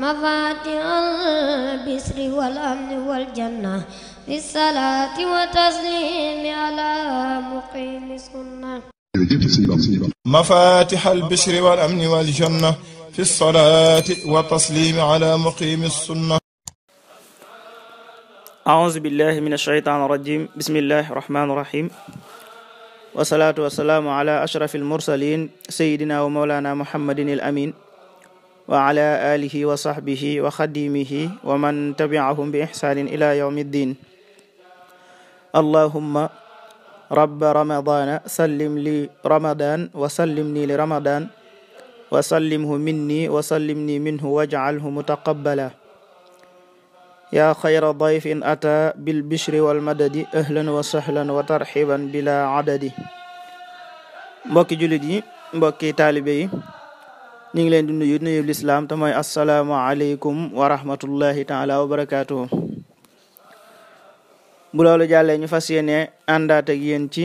مفاتيح البشر والأمن والجنة في الصلاة وتسليم على مقيم السنة. مفاتيح البشر والأمن والجنة في الصلاة وتسليم على مقيم السنة. أعوذ بالله من الشيطان الرجيم. بسم الله الرحمن الرحيم. والصلاة والسلام على أشرف المرسلين سيدنا ومولانا محمد الأمين وعلى آله وصحبه وخديمه ومن تبعهم بإحسان إلى يوم الدين. اللهم رب رمضان سلم لي رمضان وسلمني لرمضان وسلمه مني وسلمني منه واجعله متقبلا. يا خير ضيف أتى بالبشر والمدد أهلا وسهلا وترحيبا بلا عدد. mbokki jullit yi, mbokki taalibe yi, ñu ngi leen di nuyu nuyub lislaam te mooy assalaamu aleykum wa rahmatullahi taala wa barakaatuhu. bu loolu jàllee ñu fas yéene àndaat ak yéen ci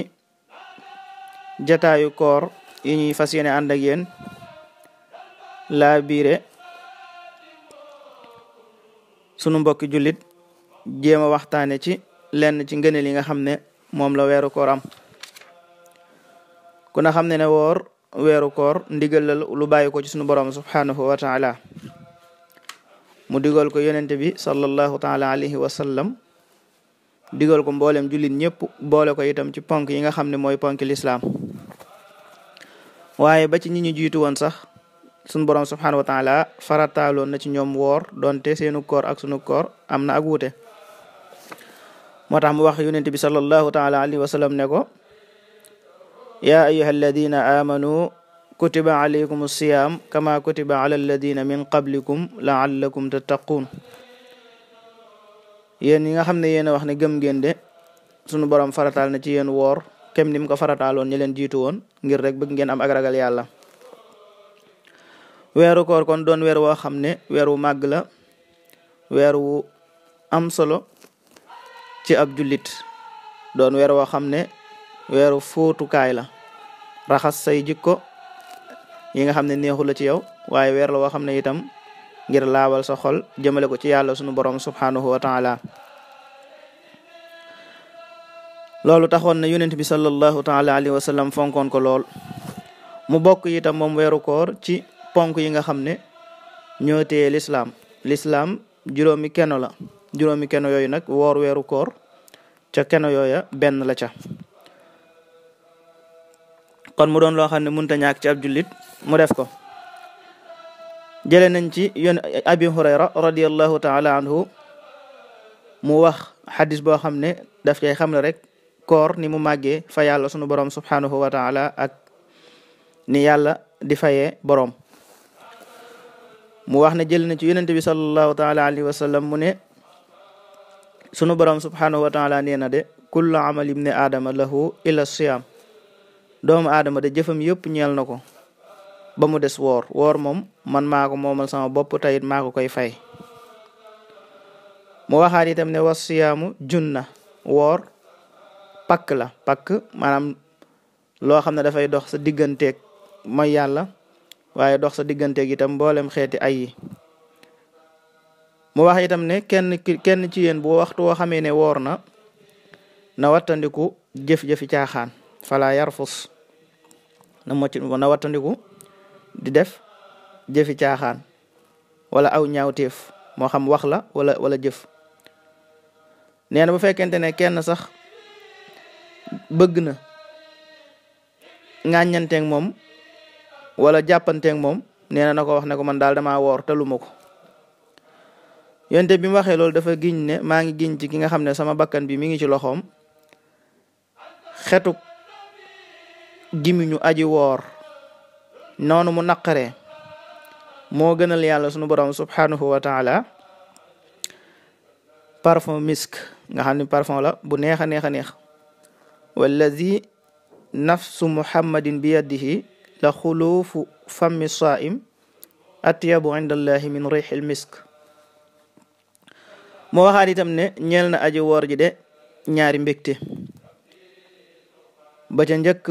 jataayu koor yi ñuy fas yéene ànd ak yéen laa biire sunu mbokki jullit jéem a waxtaane ci lenn ci ngëneel yi nga xam ne moom la weeru koor am. ku na xam ne woor weeru koor ndigal la lu bàyyi ko ci sunu borom subhanahu wa taala, mu digal ko yonente bi sallallahu taala alayhi wa sallam, digal ko mboolem jullit ñëpp, boole ko itam ci ponk yi nga xam ne mooy ponk lislaam. waaye ba ci ñi ñu jiitu woon sax sunu borom subhanahu wa taala farataaloon na ci ñoom woor, donte seenu koor ak sunu koor am na ak wuute. moo tax mu wax yonente bi sallallahu taala alayhi wa sallam ne ko: yaa ayyuha alladina amanu kutiba alaykum siyam kama kutiba ala alladina min qablikum laallakum tattaqun. yéen yi nga xam ne yéen a wax ne gëm ngeen de, sunu borom farataal na ci yéen woor kem ni mu ko farataaloon ñi leen jiitu woon, ngir rek bëgg ngeen am ak ragal yàlla. weeru koor kon doon weer woo xam ne weer wu màgg la, weer wu am solo ci ab jullit, doon weer woo xam ne weeru fóotukaay la, raxas say jikko yi nga xam ne neexu la ci yow, waaye weer la woo xam ne itam ngir laabal sa xol jëmale ko ci yàlla sunu borom subhanahu wa taala. loolu taxoon na yonent bi sallallahu taala alayhi wa sallam fonkoon ko lool. mu bokk itam moom weeru koor ci ponk yi nga xam ne ñoo téye lislaam juróomi keno la. juróomi keno yooyu nag woor weeru koor ca keno yooya benn la ca. kon mu doon loo xam ne mënta ñàkk ci ab jullit mu def ko. jële nañ ci abi hurayra radiyallahu taala anhu mu wax xadis boo xam ne daf cay xam ne rek koor ni mu màggee fa yàlla sunu borom subhanahu wa taala ak ni yàlla di fayee borom. mu wax ne jël na ci yonente bi sallallahu taala alayhi wa sallam mu ne sunu borom subhanahu wa taala nee na de kullu amal ibni aadama lahu illa siyam. doomu aadama de jëfam yëpp ñeel na ko ba mu des woor. woor moom man maa ko moomal sama bopp tayit maa ko koy fay. mu waxaat itam ne was siyaamu junna. woor pakk la. pakk maanaam loo xam ne dafay dox sa digganteeg mooy yàlla, waaye dox sa digganteeg itam mboolem xeeti ay yi. mu wax itam ne kenn ci yéen bu waxtu woo xamee ne woor na wattandiku jëf-jëfi caaxaan. fala yarfus na wattandiku di def jëfi caaxaan wala aw ñaawteef, moo xam wax la wala jëf. nee na bu fekkente ne kenn sax bëgg na ŋàññanteeg moom wala jàppanteeg moom, nee na ko wax ne ko man daal dama woor taluma ko. yonte bi mu waxee loolu dafa giñ ne maa ngi giñ ci ki nga xam ne sama bakkan bi mi ngi ci loxoom, xetuk gimiñu aji woor noonu mu naqaree moo gënal yàlla sunu borom subhanahu wa taala parfum misk, nga xam ne parfum la bu neex a neex a neex. wallazi nafsu muhammadin bi yadihi la xuluufu fammi saim atyabu inda allahi min rihil misk. moo waxaat itam ne ñeel na aji woor ji de ñaari mbégte. ba ca njëkk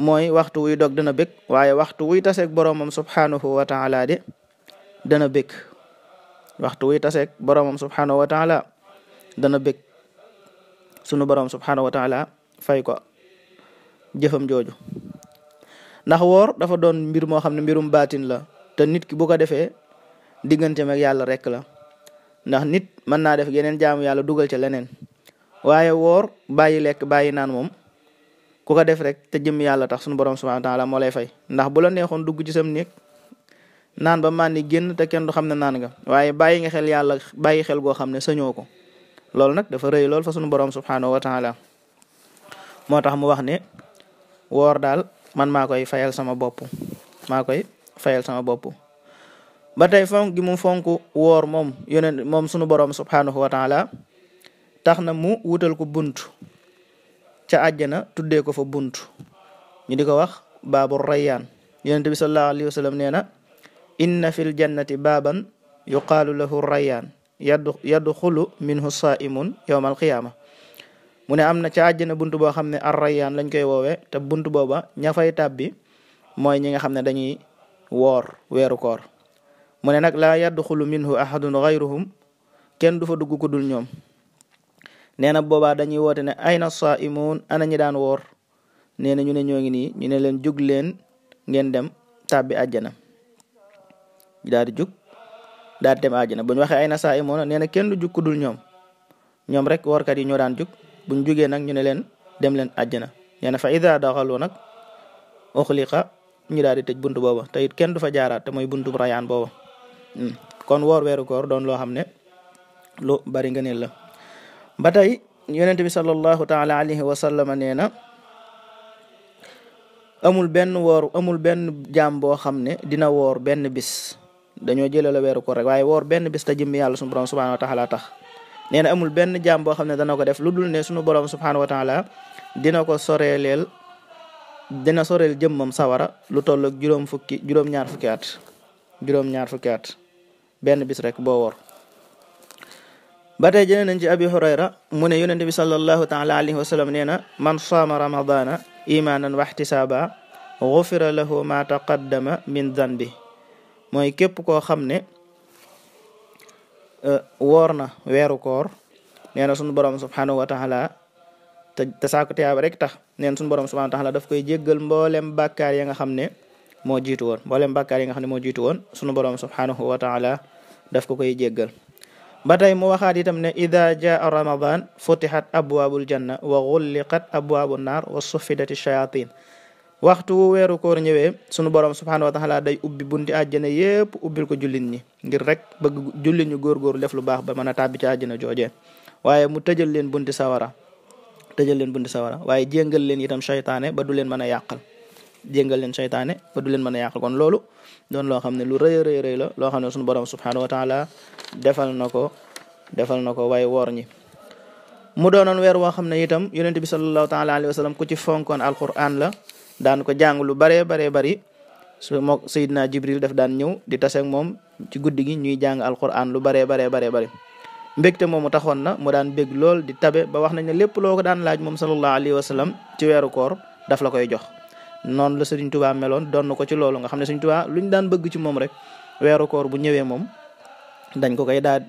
mooy waxtu wuy dog dana bég, waaye waxtu wuy taseeg boroomam subhanahu wa taala de dana bég waxtu wuy taseeg boromam subhanahu wa taala dana bég sunu borom subhanahu wa taala fay ko jëfam jooju. ndax woor dafa doon mbir moo xam ne mbirum baatin la te nit ki bu ko defee digganteem ak yàlla rek la, ndax nit mën naa def yeneen jaamu yàlla dugal ca leneen, waaye woor bàyyi lekk bàyyi naan moom ku ko def rek te jëm yàlla tax sunu borom subhanahu wa taala moo lay fay. ndax bu la neexoon dugg ci sam néeg naan ba màndi génn te kenn du xam ne naan nga, waaye bàyyi nga xel yàlla bàyyi xel goo xam ne sañoo ko. loolu nag dafa rëy lool fa sunu borom subhanahu wa taala. moo tax mu wax ne woor daal man maa koy fayal sama bopp, maa koy fayal sama bopp. ba tey fonk gi mu fonk woor moom moom sunu borom subhanahu wa taala tax na mu wutal ko bunt ca àjjana, tuddee ko fa bunt ñu di ko wax baabu rayyaan. yonent bi sallallahu alayhi wa sallam nee na inna fil jannati baaban yuqaalu lahu rayyaan yadxulu minhu saaimun yawma alqiyaama. mu ne am na ca àjjana bunt boo xam ne ar rayyaan lañ koy woowee, te bunt booba ña fay tàbbi mooy ñi nga xam ne dañuy woor weeru koor. mu ne nag laa yadxulu minhu ahadun gayruhum, kenn du fa dugg ku dul ñoom. nee na boobaa dañuy woote ne ayna saaimun, ana ñi daan woor. nee na ñu ne ñoo ngi nii, ñu ne leen jug leen ngeen dem tàbbi àjjana. ñu daal di jug daal di dem àjjana. bu ñu waxee ayna saaimun, nee na kenn du jug ku dul ñoom, ñoom rek woorkat yi ñoo daan jug. buñ jugee nag ñu ne leen dem leen àjjana. nee na fa ida daxalu nag uxliqa, ñu daal di tëj buntu booba, te it kenn du fa jaaraat, te mooy buntu rayaan booba. kon woor weeru koor doon loo xam ne lu bari ngëneel la. ba tey yonent bi sallallahu taala alayhi wa sallam nee na amul benn jaam boo xam ne dina woor benn bis, dañoo jëlee la weeru koor rek, waaye woor benn bis te jëmmi yàlla sunu borom subhanahu wa taala tax. nee na amul benn jaam boo xam ne dana ko def lu dul ne sunu borom subhanahu wa taala dina soreel jëmmam sawara lu toll ak juróom-ñaar fukki at benn bis rek boo woor. ba tey jëlee nañ ci abi hurayra mu ne yonente bi sallallahu taala alayhi wa sallam nee na man saama ramadana imanan wa ihtisaba ghufira lahu ma taqaddama min dhanbi. mooy képp koo xam ne woor na weeru koor, nee na sunu borom subhanahu wa taala te saako tiyaaba rek tax, nee na sunu borom subhanahu wa taala daf koy jéggal mboolem bàkkaar ya nga xam ne moo jiitu woon sunu borom subhanahu wa taala daf ko koy jéggal. ba tey mu waxaat itam ne ida jaa ramadan futihat abwaabul janna wa ghulliqat abwaabu naar wa suffidati shayatin. waxtu wu weeru koor ñëwee sunu borom subhanahu wa taala day ubbi bunti àjjana yépp ubbil ko jullit ñi, ngir rek bëgg jullit ñu góorgóorlu def lu baax ba mën a tàbbi ci àjjana joojee. waaye mu tëjal leen bunti sawara waaye jéngal leen itam seytaane ba du leen mën a yàqal kon loolu doon loo xam ne lu rëy la loo xam ne sunu borom subhanahu wa taala defal na ko waaye woor ñi. mu doonoon weer woo xam ne itam yonent bi sallallahu taala alayhi wa sallam ku ci fonkoon alquran la, daan ko jàng lu baree bari. su mook Seydina Jibril daf daan ñëw di taseeg moom ci guddi gi ñuy jàng alquran lu baree bari. mbégte moomu taxoon na mu daan bég lool di tabe ba wax nañ ne lépp loo ko daan laaj moom sallallahu alayhi wa sallam ci weeru koor daf la koy jox. noonu la Sëriñ Tuubaa meloon, doon na ko ci loolu nga xam ne Sëriñ Tuubaa luñ daan bëgg ci moom rek weeru koor bu ñëwee moom dañ ko koy daal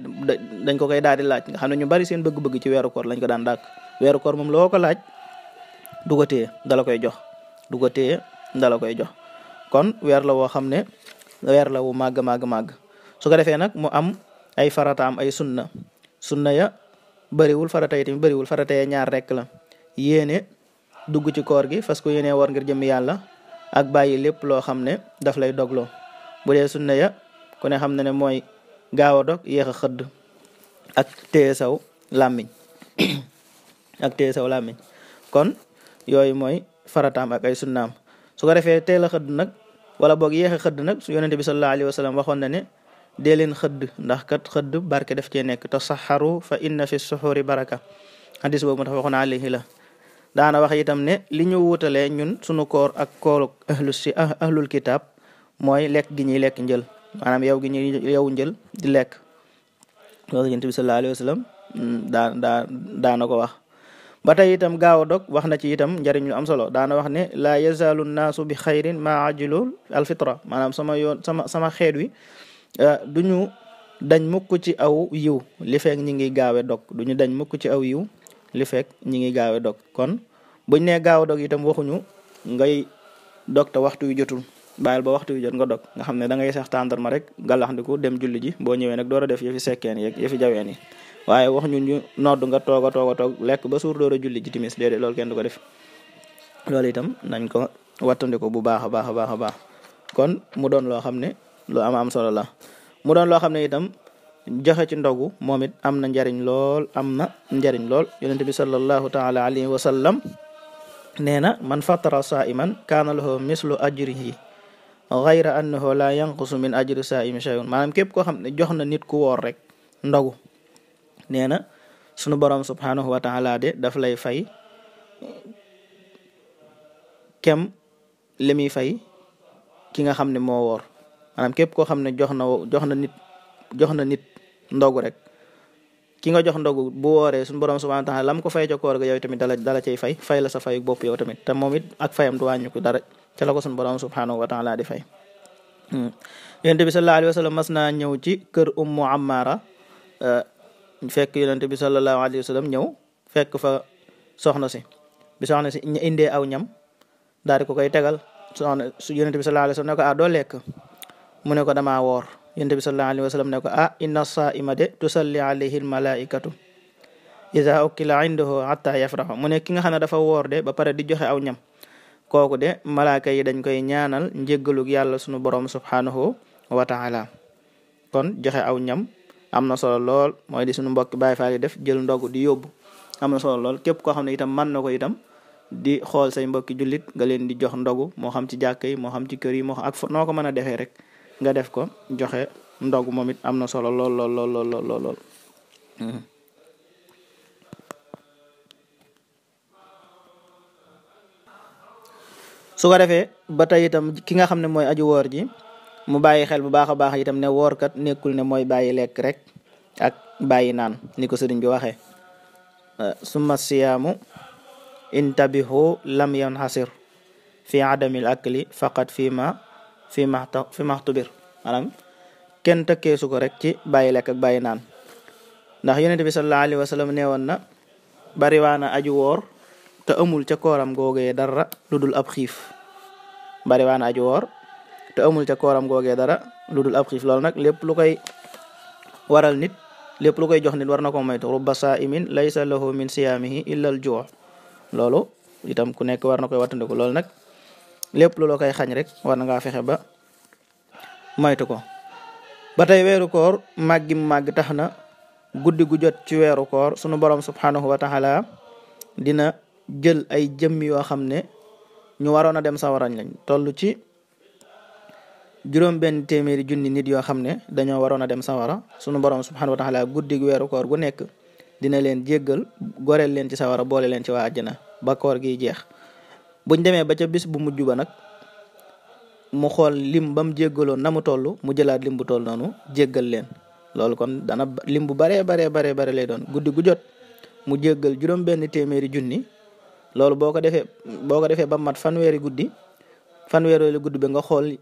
di laaj. nga xam ne ñu bari seen bëgg-bëgg ci weeru koor lañ ko daan dàkk. weeru koor moom loo ko laaj du ko téye dala koy jox. kon weer la woo xam ne weer la wu màgg su ko defee nag mu am ay farataam ay sunna ya bëriwul, farata yi tamit bëriwul. farata ya ñaar rek la: yéene dugg ci koor gi fas ko yéene woor ngir jëmm yàlla, ak bàyyi lépp loo xam ne daf lay dogloo. bu dee sunna ya ku ne xam ne mooy gaaw a dog, yéex a xëdd, ak téye saw làmmiñ kon yooyu mooy farataam ak ay sunnaam. su ko defee teel a xëdd nag wala boog yéex a xëdd nag su yonente bi sallallahu alayhi wa sallam waxoon na ne dee leen xëdd, ndax kat xëdd barke daf cee nekk. tasaxaru fa inna fi suxuri baraka. hadis boobu mu tax waxoon alayhi la. daana wax itam ne li ñu wutalee ñun sunu koor ak kooru ahlul kitab mooy lekk gi ñuy lekk njël, maanaam yow gi ñuy yow njël di lekk. loolu yonent bi sallallahu alayhi wa sallam daana ko wax. ba tey itam gaaw a dog wax na ci itam njariñ lu am solo. daana wax ne laa yazaalu naasu bi xayrin ma ajilul alfitra, maanaam sama xeet wi duñu dañ mukk ci aw yiw li fekk ñi ngi gaawe dog duñu dañ mukk ci aw yiw li fekk ñi ngi gaawe dog kon buñ nee gaaw dog itam waxuñu ngay dog te waxtu wi jotul bàyyil ba waxtu wi jot nga dog nga xam ne da ngay sax tàndarma rek gàllaxndiku dem julli ji boo ñëwee nag door a def yëfi sekkeen yeeg yëfi jaween yi waaye wax ñu nodd nga toog a toog lekk ba suur door a julli ji timis déedéet loolu kenn du ko def loolu itam nañ ko wattandiko bu baax a baax a baax a baax kon mu doon loo xam ne lu am solo la mu doon loo xam ne itam joxe ci ndogu moom it am na njariñ lool yonent bi sallallahu taala alayhi wa sallam nee na man fattara saiman kaana lahu mislu ajrihi ghayra annahu la yanqusu min ajri saimi shay'un maanaam képp koo xam ne jox na nit ku woor rek ndogu nee na sunu borom subhanahu wa taala de daf lay fay kem li muy fay ki nga xam ne moo woor maanaam képp koo xam ne jox na nit ndogu rek ki nga jox ndogu bu wooree suñu borom subhanahu wa taala lam ko fay ca koor ga yow tamit dala cay fay la sa fayu bopp yow tamit te moom it ak fayam du wàññi ko dara ca la ko suñu borom subhanahu wa taala di fay. yonent bi sallallahu alayhi wa sallam mas naa ñëw ci kër Ummu Ammara fekk yonent bi sallallahu alayhi wa sallam ñëw fekk fa soxna si indee aw ñam daal di ko koy tegal yonent bi sallallahu alayhi wa sallam ne ko doo lekk mu ne ko damaa woor yonent bi sallallahu alayhi wa sallam ne ko inna saa'ima de tusalli alayhi almalaikatu iza ukila indahu hatta yafraha mu ne ki nga xam ne dafa woor de ba pare di joxe aw ñam kooku de malaaka yi dañ koy ñaanal njéggalug yàlla sunu borom subhanahu wa taala kon joxe aw ñam am na solo lool mooy di sunu mbokki Baay Faal yi def jël ndogu di yóbbu am na solo lool képp koo xam ne itam mën na ko itam di xool say mbokki jullit nga leen di jox ndogu moo xam ci jàkk yi moo xam ci kër yi moo xam ak noo ko mën a defee rek nga def ko joxe ndogu moom it am na solo lool. su ko defee ba tey itam ki nga xam ne mooy aju woor ji mu bàyyi xel bu baax a baax itam ne woorkat nekkul ne mooy bàyyi lekk rek ak bàyyi naan ni ko sëriñ bi waxee summa siyaamu intabihu lam yanhasir fi adamil akli faqat fi maxtubir maanaam kenn tëkkeesu ko rek ci bàyyi lekk ak bàyyi naan ndax yonent bi sallallahu alayhi wa sallam nee woon na bariwaana aju woor te amul ca kooram googee dara lu dul ab xiif bariwaana aju woor te amul ca kooram googee dara lu dul ab xiif loolu nag lépp lu koy waral nit lépp lu koy jox nit war na ko moytu rubba saa'imin laysa lahu min siyaamihi illa al juu' loolu itam ku nekk war na koy wattandiku loolu nag lépp lu la koy xañ rek war na ngaa fexe ba moytu ko ba tey weeru koor màgg tax na guddi gu jot ci weeru koor sunu borom subhanahu wa taala dina jël ay jëmm yoo xam ne ñu waroon a dem sawarañ lañ toll ci 600 junni nit yoo xam ne dañoo waroon a dem sawara sunu borom subhanahu wa taala guddi gu weeru koor gu nekk dina leen jéggal goreel leen ci sawara boole leen ci waa àjjana ba koor gi jeex buñ demee ba ca bis bu mujj ba nag mu xool lim ba mu jéggaloon na mu toll mu jëlaat lim bu toll noonu jéggal leen loolu kon dana lim bu baree lay doon guddi gu jot mu jéggal 600 junni loolu boo ko defee ba mat fanweeri guddi bi nga xool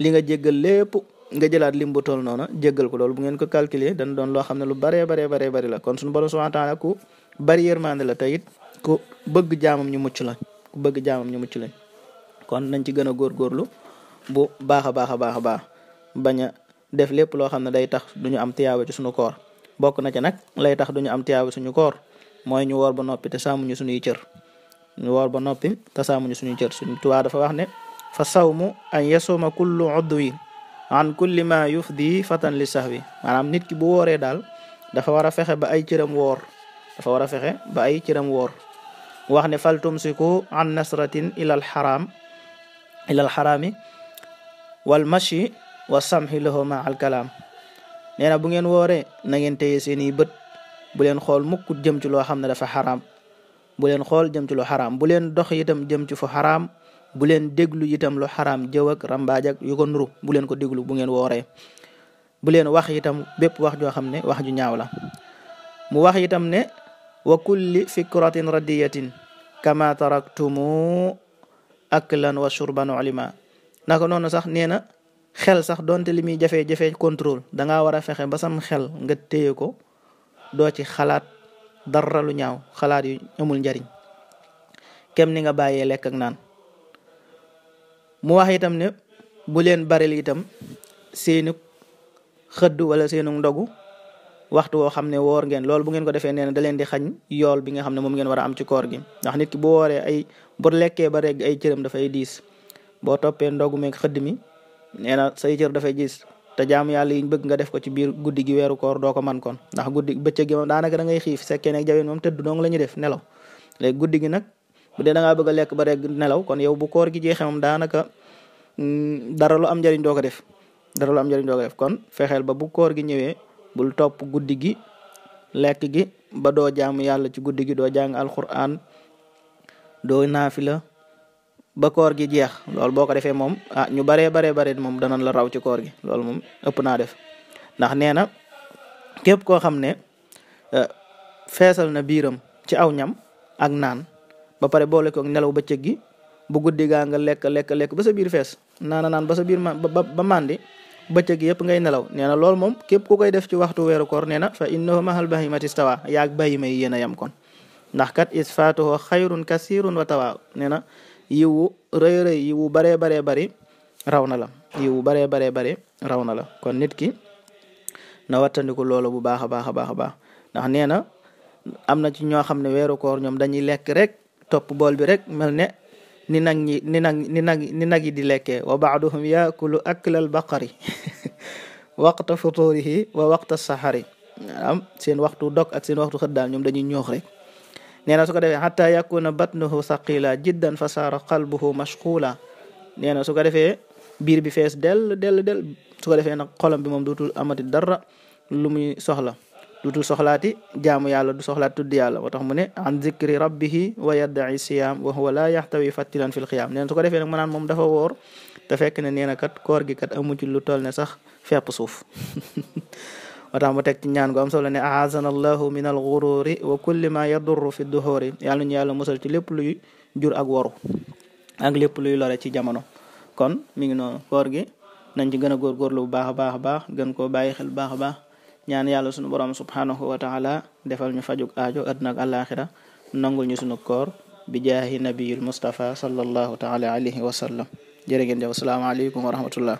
li nga jéggal lépp nga jëlaat lim bu toll noonu jéggal ko loolu bu ngeen ko calculer dana doon loo xam ne lu baree la kon suñu borom subhanahu wa taala ku bari yërmande la teyit ku bëgg jaamam ñu mucc lañ kon nañ ci gën a góorgóorlu bu baax a baax bañ a def lépp loo xam ne day tax duñu am tiyaaba ci suñu koor bokk na ci nag lay tax duñu am tiyaaba suñu koor mooy ñu woor ba noppi te sàmmuñu suñuy cër suñu Tuubaa dafa wax ne fa sawmu an yasuma kullu udwin an kulli ma yufdi fatan li sahwi maanaam nit ki bu wooree daal dafa war a fexe ba ay cëram woor wax ne fal tumsiku an nasratin ilal xaraami wal mashi wa samhi lahu ma al kalaam nee na bu ngeen wooree na ngeen téye seeni bët bu leen xool mukk jëm ci loo xam ne dafa xaraam bu leen xool jëm ci lu xaraam bu leen dox itam jëm ci fu xaraam bu leen déglu itam lu xaraam jëw ak rambaaj ak yu ko nuru bu leen ko déglu bu ngeen wooree bu leen wax itam bépp wax joo xam ne wax ju ñaaw la mu wax itam ne wa kulli fikratin radiyatin kama taraktumu aklan wa shurban ulima naka noonu sax nee na xel sax donte li muy jafe-jafe contrôle dangaa war a fexe ba sam xel nga téye ko doo ci xalaat dara lu ñaaw, xalaat yu amul njariñ kem ni nga bàyyee lekk ak naan. mu wax itam ne bu leen baril itam seenu xëdd wala seenu ndogu waxtu woo xam ne woor ngeen, loolu bu ngeen ko defee nee na da leen di xañ yool bi nga xam ne moom ngeen war a am ci koor gi. ndax nit ki bu wooree bu lekkee ba reg ay cëram dafay diis, boo toppee ndogu meeg xëdd mi nee na say cër dafay diis, te jaamu yàlla yiñ bëgg nga def ko ci biir guddi gi weeru koor doo ko man kon. ndax guddi bëccëg gi moom daanaka da ngay xiif, sekkee nekk jaween moom tëdd dong la ñuy def nelaw. léegi guddi gi nag bu dee da ngaa bëgg a lekk ba reg nelaw, kon yow bu koor gi jeexee moom daanaka dara lu am njariñ doo ko def, dara lu am njariñ doo ko def. kon fexeel ba bu koor gi ñëwee bul topp guddi gi lekk gi ba doo jaamu yàlla ci guddi gi, doo jàng alquran, doo naafila ba koor gi jeex. loolu boo ko defee moom ñu baree moom danañ la raw ci koor gi, loolu moom ëpp naa def. ndax nee na képp koo xam ne feesal na biiram ci aw ñam ak naan ba pare boole ko nelaw bëccëg gi, bu guddi gaa nga lekk ba sa biir fees, naan ba sa biir ba màndi, bëccëg gi yëpp ngay nelaw. nee na loolu moom képp ku koy def ci waxtu weeru koor nee na fa innahu mahal bahimati stawa, yaag bahima yi yéen a yam kon. ndax kat isfaatuhu xayrun kasirun wa tawa, nee na yiwu rëy yiwu baree bari raw na la, yiwu baree bari raw na la. kon nit ki na wattandiku loolu bu baax a baax ndax nee na am na ci ñoo xam ne weeru koor ñoom dañuy lekk rek topp bool bi rek mel ne ni nag yi di lekkee. wa baaduhum yaakulu aklal baqari waqta futurihi wa waqta sahari, am seen waxtu dog ak seen waxtu xëdd daal ñoom dañuy ñoox rek. nee na su ko defee xata yakuna batnuhu saqila jiddan fa saara qalbuhu mashqula, nee na su ko defee biir bi fees del su ko defee nag xolam bi moom dootul amati dara lu muy soxla, dootul soxlaati jaamu yàlla, du soxlaati tudd yàlla. moo tax mu ne an zikri rabbihi wa yadda'i siyam wa huwa la yaxtawi fattilan fil xiyam. nee na su ko defee nag manaan moom dafa woor te fekk ne nee na kat koor gi kat amu ci lu toll ne sax fepp suuf. moo tax mu teg ci ñaan gu am solo ne aazana allahu min al ghururi wa kulli ma yadurru fi duhuri, yàlla ñu yàlla musal ci lépp luy jur ak waru ak lépp luy lore ci jamono. kon mi ngi noonu, koor gi nañ ci gën a góorgóorlu bu baax a baax gën koo bàyyi xel bu baax a baax, ñaan yàlla sunu borom subhanahu wa taala defal ñu fajug aajo àddina ak àllaaxira, nangul ñu sunu koor bi jaahi nabiyil mustafa sallallahu taala alayhi wa sallam. jërë ngeen jëf, asalaamaaleykum wa rahmatullah.